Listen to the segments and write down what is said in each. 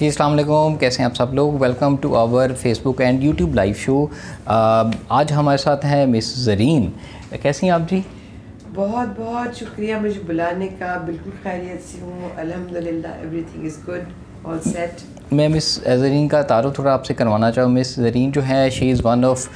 جی السلام علیکم، کیسے ہیں آپ سب لوگ؟ Welcome to our Facebook and YouTube live show. آج ہمارے ساتھ ہیں مس زرین۔ کیسی ہیں آپ جی؟ بہت بہت شکریہ مجھے بلانے کا، بالکل خیریت سے ہوں الحمدللہ، everything is good, all set. میں مس زرین کا تعارف تھوڑا آپ سے کروانا چاہوں۔ مس زرین جو ہے شی از ون آف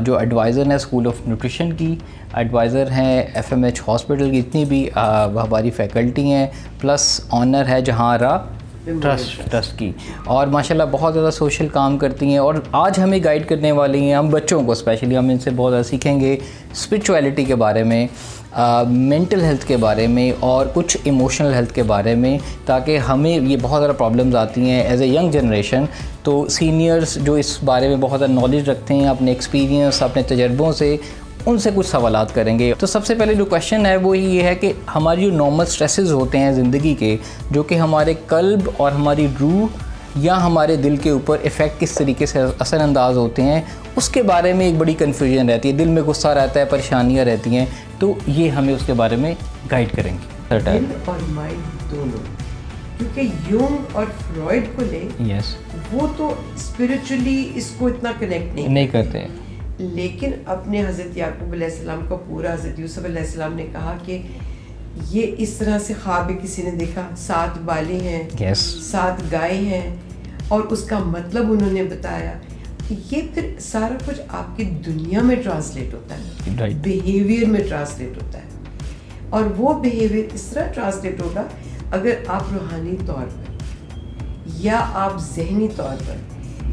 جو ایڈوائزر ہیں اسکول آف نیوٹریشن کی، ایڈوائزر ہیں FMH ہاسپٹل کی، اتنی بھی ہماری فیکلٹی ہیں، پلس آنر ہے جہاں ٹرسٹ کی، اور ماشاءاللہ بہت زیادہ سوشل کام کرتی ہیں، اور آج ہمیں گائیڈ کرنے والی ہیں ہم بچوں کو اسپیشلی۔ ہم ان سے بہت زیادہ سیکھیں گے اسپرچویلٹی کے بارے میں، مینٹل ہیلتھ کے بارے میں، اور کچھ ایموشنل ہیلتھ کے بارے میں، تاکہ ہمیں یہ بہت زیادہ پرابلمز آتی ہیں ایز اے ینگ جنریشن، تو سینئرز جو اس بارے میں بہت زیادہ نالج رکھتے ہیں اپنے ایکسپیرینس اپنے تجربوں سے، ان سے کچھ سوالات کریں گے۔ تو سب سے پہلے جو کویشچن ہے وہ یہ ہے کہ ہماری جو نارمل سٹریسز ہوتے ہیں زندگی کے، جو کہ ہمارے قلب اور ہماری روح یا ہمارے دل کے اوپر ایفیکٹ کس طریقے سے اثر انداز ہوتے ہیں، اس کے بارے میں ایک بڑی کنفیوژن رہتی ہے۔ دل میں غصہ رہتا ہے، پریشانیاں رہتی ہیں، تو یہ ہمیں اس کے بارے میں گائیڈ کریں گے۔ دل اور مائنڈ دونوں، کیونکہ یونگ اور فرائڈ کو لیں، یس، وہ تو اسپرچولی اس کو اتنا کنیکٹ نہیں کرتے، لیکن اپنے حضرت یعقوب علیہ السلام کا پورا، حضرت یوسف علیہ السلام نے کہا کہ یہ اس طرح سے خواب کسی نے دیکھا، 7 بالیں ہیں، 7 گائے ہیں، اور اس کا مطلب انہوں نے بتایا۔ یہ پھر سارا کچھ آپ کی دنیا میں ٹرانسلیٹ ہوتا ہے، بیہیویئر میں ٹرانسلیٹ ہوتا ہے، اور وہ بیہیویئر اس طرح ٹرانسلیٹ ہوگا اگر آپ روحانی طور پر یا آپ ذہنی طور پر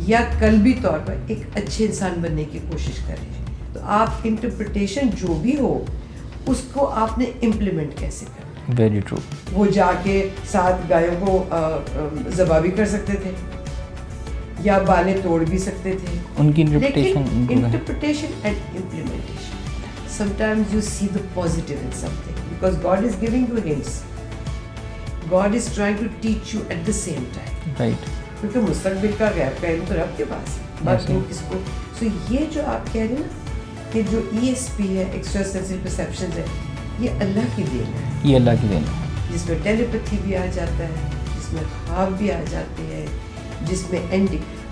یا قلبی طور پر ایک اچھے انسان بننے کی کوشش کریں، تو آپ انٹرپریٹیشن جو بھی ہو اس کو آپ نے امپلیمنٹ کیسے کرنا۔ Very true. وہ جا کے 7 گایوں کو ذبح بھی کر سکتے تھے یا بالیں توڑ بھی سکتے تھے، ان کی interpretation and implementation, sometimes you see the positive in something because God is giving you hints, God is trying to teach you at the same time, right, کیونکہ مستقبل کا غیب کا علم تو رب کے پاس ہے، باقی کس کو۔ سو یہ جو آپ کہہ رہے ہیں نا کہ جو ESP ہے، ایکسٹرا سینسری پرسیپشنز ہے، یہ اللہ کی دین ہے، یہ اللہ کی دین ہے، جس میں ٹیلیپتھی بھی آ جاتا ہے، جس میں خواب بھی آ جاتے ہیں، جس میں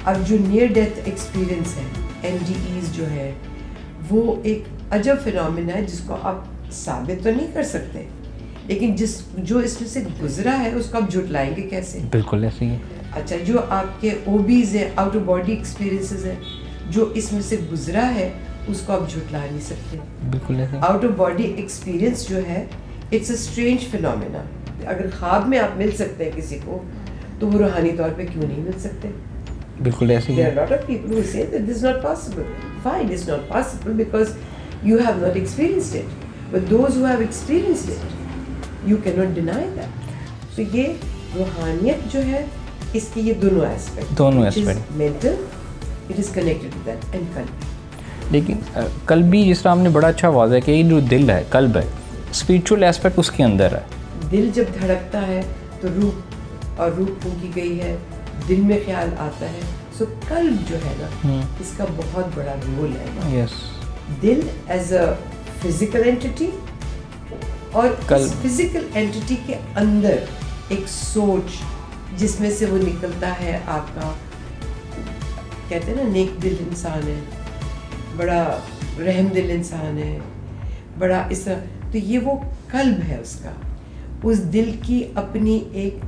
اب جو نیئر ڈیتھ ایکسپیرئنس ہے، NDEs جو ہے، وہ ایک عجب فنومینا ہے جس کو آپ ثابت تو نہیں کر سکتے، لیکن جو اس میں سے گزرا ہے اس کو آپ جھٹلائیں گے کیسے؟ بالکل ایسے ہی ہے۔ اچھا، جو آپ کے OBs ہیں، آؤٹ آف باڈی ایکسپیرینسز ہیں، جو اس میں سے گزرا ہے اس کو آپ جھٹلا نہیں سکتے، بالکل ایسے۔ آؤٹ آف باڈی ایکسپیرینس جو ہے اٹس اے اسٹرینج فنومینا۔ اگر خواب میں آپ مل سکتے ہیں کسی کو تو وہ روحانی طور پہ کیوں نہیں مل سکتے؟ بالکل ایسے ہی۔ There are a lot of people who say that this is not possible. Fine, it's not possible because you have not experienced it. But those who have experienced it, you cannot deny that. So یہ روحانیت جو ہے اس کی یہ دونوں aspect, mental, it is connected to that, and قلبی۔ لیکن قلبی جس طرح ہم نے بڑا اچھا واضح کہ یہ جو دل ہے، قلب ہے، اسپریچول ایسپیکٹ اس کے اندر ہے۔ دل جب دھڑکتا ہے تو روح، اور روح پھونکی گئی ہے، دل میں خیال آتا ہے، سو قلب جو ہے نا اس کا بہت بڑا رول ہے۔ یس، دل ایز اے فزیکل اینٹی، اور اس فزیکل اینٹی کے اندر ایک سوچ جس میں سے وہ نکلتا ہے آپ کا، کہتے ہیں نا نیک دل انسان ہے، بڑا رحم دل انسان ہے، بڑا اس طرح، تو یہ وہ قلب ہے اس کا، اس دل کی اپنی ایک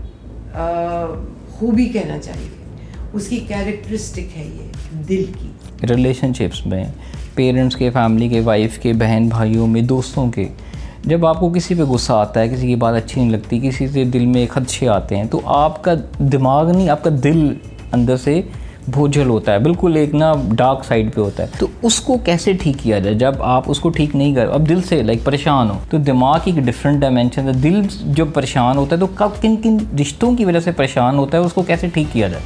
خوبی کہنا چاہیے، اس کی کیریکٹرسٹک ہے یہ دل کی۔ ریلیشن شپس میں، پیرنٹس کے، فیملی کے، وائف کے، بہن بھائیوں میں، دوستوں کے، جب آپ کو کسی پہ غصہ آتا ہے، کسی کی بات اچھی نہیں لگتی، کسی سے دل میں خدشے آتے ہیں، تو آپ کا دماغ نہیں، آپ کا دل اندر سے بوجھل ہوتا ہے، بالکل ایک نا ڈارک سائڈ پہ ہوتا ہے۔ تو اس کو کیسے ٹھیک کیا جائے؟ جب آپ اس کو ٹھیک نہیں کر، اب دل سے پریشان ہو، تو دماغ کی ایک ڈفرینٹ ڈائمینشن ہے۔ دل جب پریشان ہوتا ہے تو کب کن کن رشتوں کی وجہ سے پریشان ہوتا ہے، اس کو کیسے ٹھیک کیا جائے؟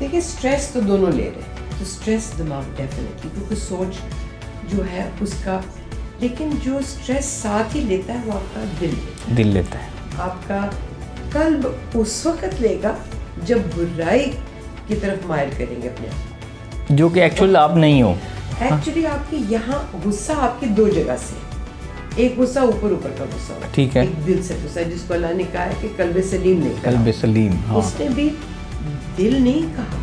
دیکھیے اسٹریس تو دونوں لے رہے ہیں، تو اسٹریس دماغ ڈیفینیٹلی، کیونکہ سوچ جو ہے اس کا، لیکن جو اسٹریس ساتھ ہی لیتا ہے وہ آپ کا دل لیتا ہے۔ آپ کا قلب اس وقت لے گا جب برائی کی طرف مائل کریں گے اپنے آپ، جو کہ ایکچوئل آپ نہیں ہو۔ ایکچولی آپ کی یہاں غصہ آپ کی 2 جگہ سے، ایک غصہ اوپر کا غصہ ہوتا ہے، ٹھیک ہے، ایک دل سے غصہ، جس کو اللہ نے کہا ہے کہ قلب سلیم نہیں، قلب سلیم، اس نے بھی دل نہیں کہا,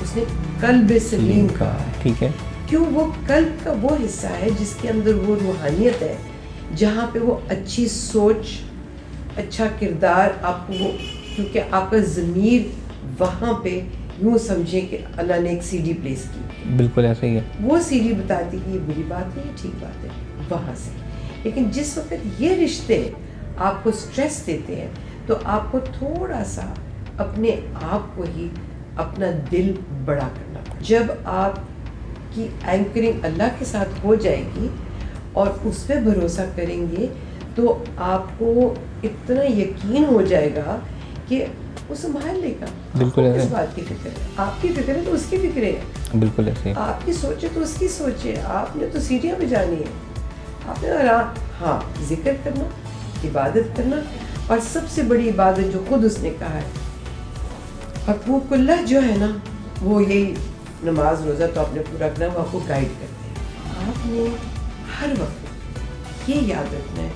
اس نے قلب سلیم کہا. ٹھیک ہے, کیوں؟ وہ قلب کا وہ حصہ ہے جس کے اندر وہ روحانیت ہے, جہاں پہ وہ اچھی سوچ, اچھا کردار آپ کو وہ, کیونکہ آپ کا ضمیر وہاں پہ یوں سمجھیں کہ اللہ نے ایک سی ڈی پلیس کی. بالکل ایسا ہی ہے. وہ سی ڈی بتاتی کہ یہ بری بات ہے, یہ ٹھیک بات ہے, وہاں سے. لیکن جس وقت یہ رشتے آپ کو سٹریس دیتے ہیں تو آپ کو تھوڑا سا اپنے آپ کو ہی اپنا دل بڑا کرنا پڑتا. جب آپ کی اینکرنگ اللہ کے ساتھ ہو جائے گی اور اس پہ بھروسہ کریں گے تو آپ کو اتنا یقین ہو جائے گا کہ وہ سنبھال لے گا. بالکل ایسے. اس بات کی فکر ہے, آپ کی فکر ہے تو اس کی فکر ہے. بالکل ایسے. آپ کی سوچ ہے تو اس کی سوچ ہے. آپ نے تو سیڑھیاں پہ جانی ہے, آپ نے ہاں ذکر کرنا, عبادت کرنا, اور سب سے بڑی عبادت جو خود اس نے کہا ہے حقوق اللہ جو ہے نا, وہ یہی نماز روزہ تو آپ نے پورا کرنا, وہ آپ کو گائیڈ کرتے ہیں. آپ نے ہر وقت یہ یاد رکھنا ہے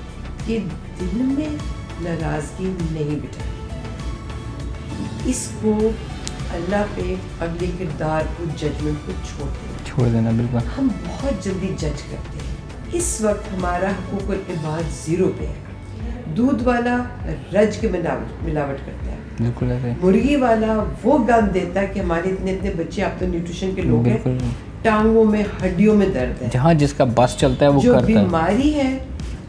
کہ دل میں ناراضگی نہیں بٹھانی. اس کو اللہ پہ اگلے کردار کو, ججمنٹ کو چھوڑ دینا. بالکل. ہم بہت جلدی جج کرتے ہیں. اس وقت ہمارا حقوق العباد 0 پہ ہے. دودھ والا رج کے ملاوٹ کرتا ہے. بالکل. مرغی والا وہ گند دیتا ہے کہ ہمارے اتنے بچے, آپ تو نیوٹریشن کے لوگ ہیں, ٹانگوں میں ہڈیوں میں درد ہے, جہاں جس کا بس چلتا ہے وہ جو بیماری ہے,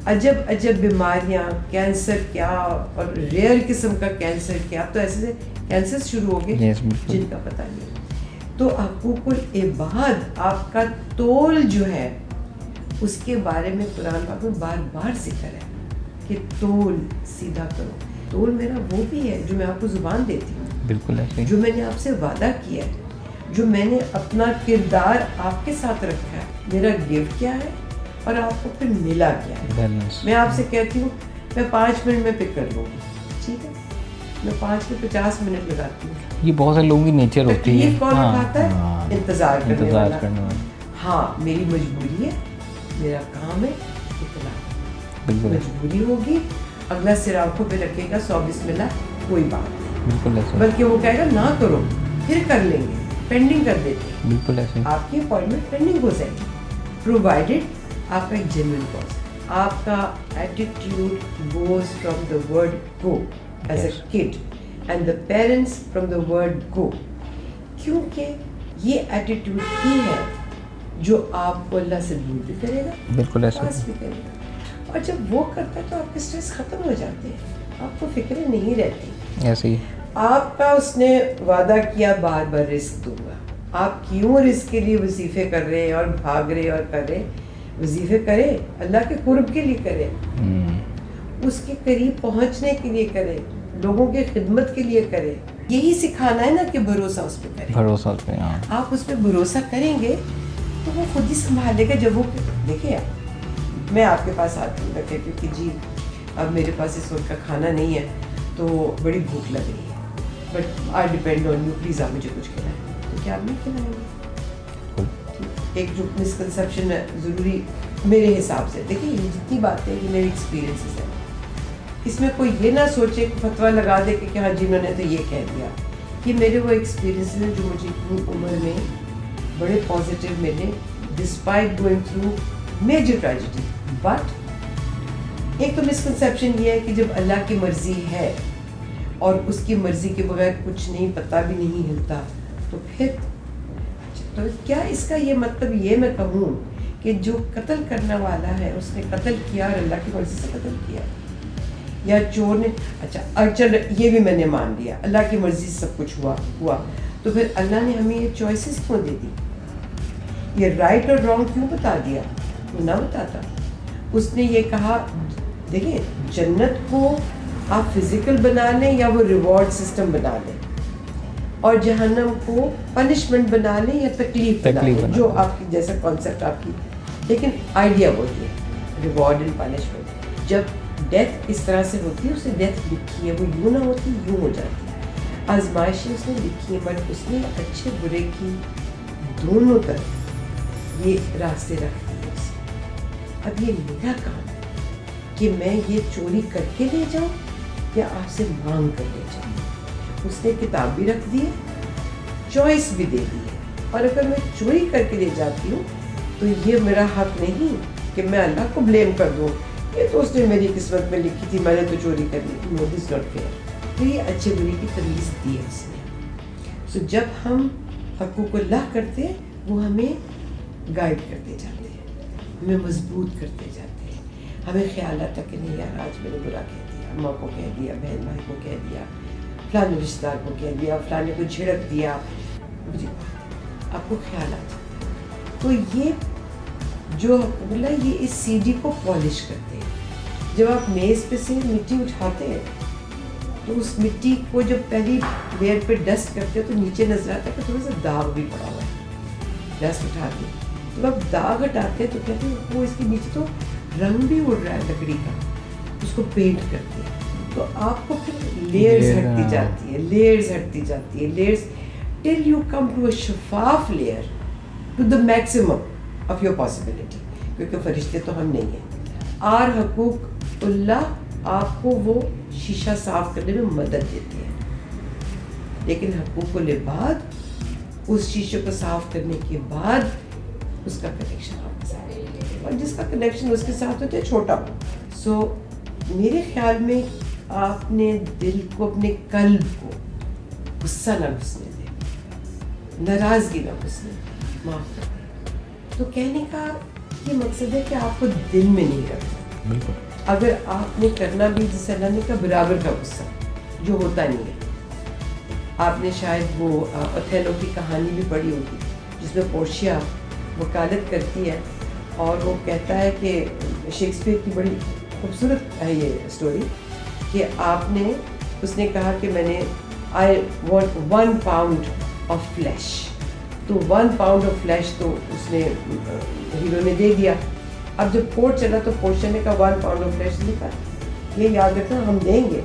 عجب بیماریاں, کینسر کیا, اور ریئر قسم کا کینسر کیا, تو ایسے کینسر شروع ہو گئے جن کا پتہ نہیں. تو حقوق العباد آپ کا تول جو ہے اس کے بارے میں قرآن پاک میں بار بار ذکر ہے کہ تول سیدھا کرو. تول میرا وہ بھی ہے جو میں آپ کو زبان دیتی ہوں. بالکل ایسے. جو میں نے آپ سے وعدہ کیا ہے, جو میں نے اپنا کردار آپ کے ساتھ رکھا ہے, میرا گفٹ کیا ہے اور آپ کو پھر ملا کیا ہے. میں آپ سے کہتی ہوں میں 5 منٹ میں پک کر لوں گی, ٹھیک ہے, میں 5 میں 50 منٹ لگاتی ہوں. یہ بہت سے لوگوں کی نیچر ہوتی ہے. کون اٹھاتا ہے؟ انتظار کرنے والا. ہاں میری مجبوری ہے, میرا کام ہے اتنا. مجبوری ہوگی, اگلا سر آنکھوں پہ رکھے گا 100 بسم اللہ, کوئی بات نہیں. بالکل ایسے. بلکہ وہ کہے گا نہ کرو, پھر کر لیں گے, پینڈنگ کر دیتے ہیں. بالکل ایسے. آپ کی اپوائنٹمنٹ پینڈنگ ہو جائے گی, پرووائڈیڈ آپ کا ایک جینوئن کاز. آپ کا attitude goes from the word go as a kid and the parents from the word go, کیونکہ یہ ایٹیٹیوڈ ہی ہے جو آپ کو اللہ سے دور بھی کرے گا, بالکل ایسے پاس بھی کرے گا. اور جب وہ کرتا ہے تو آپ کے اسٹریس ختم ہو جاتے ہیں, آپ کو فکریں نہیں رہتی. ایسے ہی آپ کا اس نے وعدہ کیا بار بار رزق دوں گا, آپ کیوں رزق کے لیے وظیفے کر رہے ہیں اور بھاگ رہے اور کر رہے. وظیفے کرے اللہ کے قرب کے لیے کرے, اس کے قریب پہنچنے کے لیے کرے, لوگوں کی خدمت کے لیے کرے. یہی سکھانا ہے نا کہ بھروسہ اس پہ کرے. بھروسہ اس پہ, آپ اس پہ بھروسہ کریں گے تو وہ خود ہی سنبھالے گا. جب وہ دیکھیں, میں آپ کے پاس آتی ہوں, میں کہتی ہوں کہ جی اب میرے پاس اس وقت کا کھانا نہیں ہے تو بڑی بھوک لگ رہی ہے, but I depend on you, please آپ مجھے کچھ کھلائیں. تو کیا آپ نہیں کھلائیں گے؟ ایک جو مسکنسیپشن ہے ضروری میرے حساب سے, دیکھیں یہ جتنی باتیں کہ میری ایکسپیرینسز ہیں, اس میں کوئی یہ نہ سوچے کہ فتویٰ لگا دے کہ ہاں جی انہوں نے تو یہ کہہ دیا. یہ میرے وہ ایکسپیرینسز ہیں جو مجھے اتنی عمر میں بڑے پازیٹیو ملے, despite going through major tragedy. But ایک تو مسکنسیپشن یہ ہے کہ جب اللہ کی مرضی ہے اور اس کی مرضی کے بغیر کچھ نہیں, پتہ بھی نہیں ہلتا, تو پھر تو کیا اس کا یہ مطلب یہ میں کہوں کہ جو قتل کرنے والا ہے اس نے قتل کیا اور اللہ کی مرضی سے قتل کیا, یا چور نے, اچھا چل یہ بھی میں نے مان لیا اللہ کی مرضی سے سب کچھ ہوا, تو پھر اللہ نے ہمیں یہ چوائسیز کیوں دے دی, یہ رائٹ اور رانگ کیوں بتا دیا؟ وہ نہ بتاتا. اس نے یہ کہا دیکھیں جنت کو آپ فزیکل بنا لیں یا وہ ریوارڈ سسٹم بنا لیں, اور جہنم کو پنشمنٹ بنا لیں یا تکلیف بنا لیں, جو آپ کی جیسا کانسیپٹ آپ کی, لیکن آئیڈیا وہی ہے, ریوارڈ اینڈ پنشمنٹ. جب ڈیتھ اس طرح سے ہوتی ہے, اسے ڈیتھ لکھی ہے, وہ یوں نہ ہوتی یوں ہو جاتی ہے. آزمائشیں اس نے لکھی ہیں, بٹ اس نے اچھے برے کی دونوں طرف یہ راستے رکھ دیے اسے. اب یہ میرا کام ہے کہ میں یہ چوری کر کے لے جاؤں یا آپ سے مانگ کر لے جاؤں. اس نے کتاب بھی رکھ دی ہے, چوائس بھی دے دی ہے, اور اگر میں چوری کر کے لے جاتی ہوں تو یہ میرا حق نہیں کہ میں اللہ کو بلیم کر دوں, یہ تو اس نے میری قسمت میں لکھی تھی, میں نے تو چوری کر لی. نو, دس ناٹ فیئر. تو یہ اچھے برے کی تمیز دی ہے اس نے. سو جب ہم حقوق اللہ کرتے ہیں وہ ہمیں گائیڈ کرتے جاتے ہیں, ہمیں مضبوط کرتے جاتے ہیں. ہمیں خیال آتا کہ نہیں یار آج میں نے برا کہہ دیا, اماں کو کہہ دیا, بہن بھائی کو کہہ دیا, فلانے رشتہ دار کو کہہ دیا, فلانے کو جھڑک دیا, مجھے آپ کو خیال آ جاتا ہے. تو یہ جو حقوق اللہ یہ اس سی ڈی کو پالش کرتے ہیں. جب آپ میز پہ سے مٹی اٹھاتے ہیں تو اس مٹی کو جب پہلی لیئر پہ ڈسٹ کرتے ہیں تو نیچے نظر آتا ہے کہ تھوڑا سا داغ بھی پڑا ہوا ہے. ڈسٹ اٹھا کے جب آپ داغ ہٹاتے ہیں تو کہتے ہیں وہ اس کے نیچے تو رنگ بھی اڑ رہا ہے لکڑی کا, اس کو پینٹ کرتے ہیں. تو آپ کو پھر لیئرز ہٹتی جاتی ہے, لیئرز ہٹتی جاتی ہے, layers till you come to a شفاف layer to the maximum of your possibility. کیونکہ فرشتے تو ہم نہیں ہیں. اور حقوق اللہ آپ کو وہ شیشہ صاف کرنے میں مدد دیتے ہیں, لیکن حقوق العباد اس شیشے کو صاف کرنے کے بعد اس کا کنیکشن آپ کے ساتھ ہوتا ہے, اور جس کا کنیکشن اس کے ساتھ ہوتا ہے چھوٹا ہو. سو میرے خیال میں آپ نے دل کو, اپنے قلب کو غصہ نہ گھسنے دیں, ناراضگی نہ گھسنے دیں, معاف کر دیں. تو کہنے کا یہ مقصد ہے کہ آپ کو دل میں نہیں رکھنا. بالکل. اگر آپ نے کرنا بھی جیسے اللہ نے کہا برابر کا غصہ جو ہوتا نہیں ہے. آپ نے شاید وہ اوتھیلو کی کہانی بھی پڑھی ہوگی جس میں پورشیا وکالت کرتی ہے اور وہ کہتا ہے کہ شیکسپیئر کی بڑی خوبصورت ہے یہ اسٹوری کہ آپ نے, اس نے کہا کہ میں نے I want 1 pound of flesh. تو 1 pound آف فلیش تو اس نے ہیرو نے دے دیا. اب جب کورٹ چلا تو پورشیا نے کہا 1 pound آف فلیش لکھا, یہ یاد رکھنا ہم دیں گے,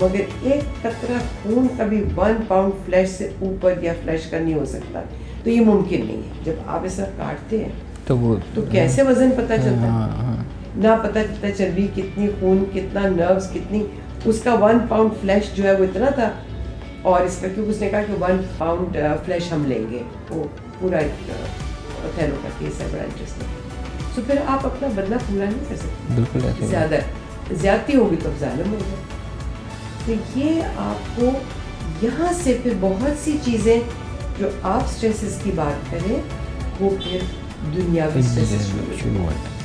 مگر ایک قطرہ خون کبھی 1 pound فلیش سے اوپر یا فلیش کا نہیں ہو سکتا. تو یہ ممکن نہیں ہے. جب آپ ایسا کاٹتے ہیں تو کیسے وزن پتہ چلتا ہے؟ نہ پتہ چلتا چربی کتنی, خون کتنا, نروز کتنی. اس کا 1 pound فلیش جو ہے وہ اتنا تھا, اور اس کا کیونکہ اس نے کہا کہ 1 pound فلیش ہم لیں گے. وہ پورا اوتھیلو کا کیس ہے, بڑا انٹرسٹنگ. تو پھر آپ اپنا بدلہ پورا نہیں کر سکتے. بالکل زیادہ زیادتی ہوگی تو ظالم ہوگا. تو یہ آپ کو یہاں سے پھر بہت سی چیزیں جو آپ اسٹریسز کی بات کریں وہ پھر دنیاوی اسٹریسز شروع ہوتے ہیں.